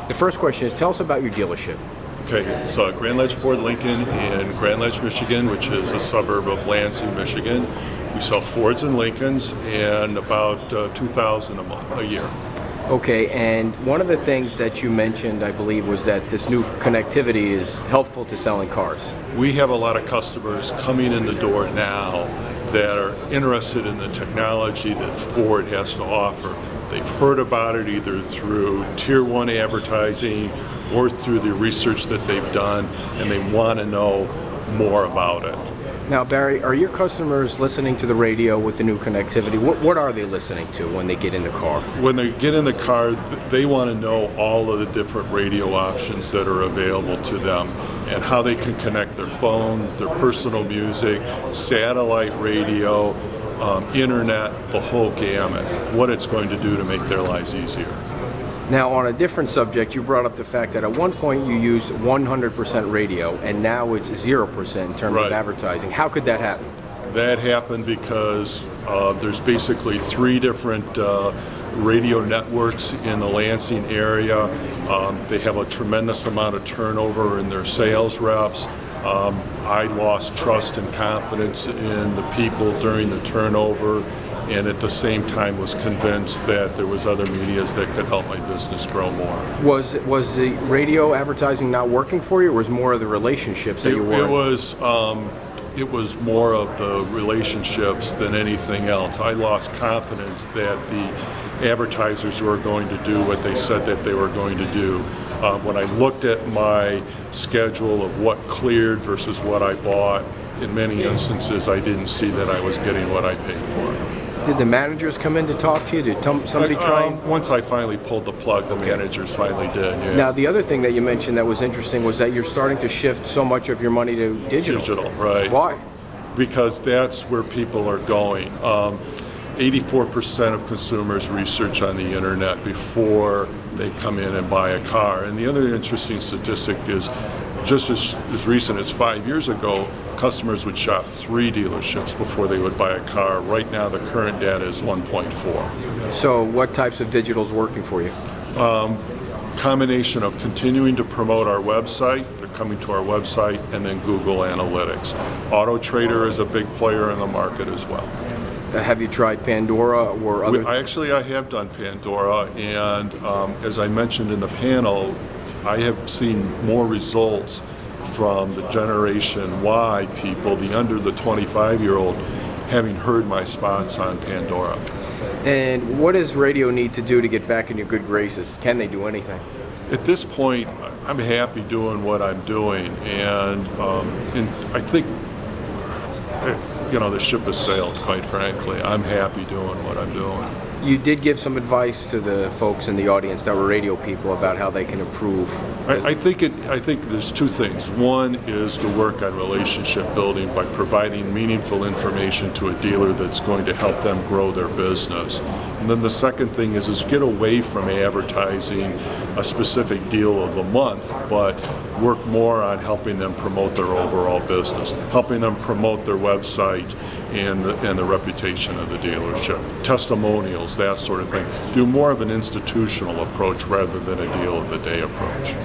The first question is, tell us about your dealership. Okay, so Grand Ledge Ford Lincoln in Grand Ledge, Michigan, which is a suburb of Lansing, Michigan. We sell Fords and Lincolns, and about 2,000 a year. Okay, and one of the things that you mentioned, I believe, was that this new connectivity is helpful to selling cars. We have a lot of customers coming in the door now that are interested in the technology that Ford has to offer. They've heard about it either through Tier 1 advertising or through the research that they've done, and they want to know more about it. Now, Barry, are your customers listening to the radio with the new connectivity? What are they listening to when they get in the car? When they get in the car, they want to know all of the different radio options that are available to them and how they can connect their phone, their personal music, satellite radio, internet, the whole gamut, what it's going to do to make their lives easier. Now, on a different subject, you brought up the fact that at one point you used 100% radio, and now it's 0% in terms of advertising. How could that happen? That happened because there's basically 3 different radio networks in the Lansing area. They have a tremendous amount of turnover in their sales reps. I lost trust and confidence in the people during the turnover, and at the same time was convinced that there was other medias that could help my business grow more. Was the radio advertising not working for you, or was it more of the relationships that you were? It was more of the relationships than anything else. I lost confidence that the advertisers were going to do what they said that they were going to do. When I looked at my schedule of what cleared versus what I bought, in many instances I didn't see that I was getting what I paid for. Did the managers come in to talk to you? Did somebody try? Once I finally pulled the plug, the managers finally did. Yeah. Now, the other thing that you mentioned that was interesting was that you're starting to shift so much of your money to digital. Digital, right. Why? Because that's where people are going. 84% of consumers research on the internet before they come in and buy a car. And the other interesting statistic is just as recent as 5 years ago, customers would shop 3 dealerships before they would buy a car. Right now, the current data is 1.4. So what types of digital is working for you? Combination of continuing to promote our website, they're coming to our website, and then Google Analytics. Auto Trader is a big player in the market as well. Have you tried Pandora or other? I have done Pandora, and as I mentioned in the panel, I have seen more results from the Generation Y people, the under the 25-year-old, having heard my spots on Pandora. And what does radio need to do to get back in your good graces? Can they do anything? At this point, I'm happy doing what I'm doing, and I think the ship has sailed, quite frankly. I'm happy doing what I'm doing. You did give some advice to the folks in the audience that were radio people about how they can improve. I think there's 2 things. One is to work on relationship building by providing meaningful information to a dealer that's going to help them grow their business. And then the second thing is get away from advertising a specific deal of the month, but work more on helping them promote their overall business, helping them promote their website and the reputation of the dealership, testimonials, that sort of thing. Do more of an institutional approach rather than a deal of the day approach.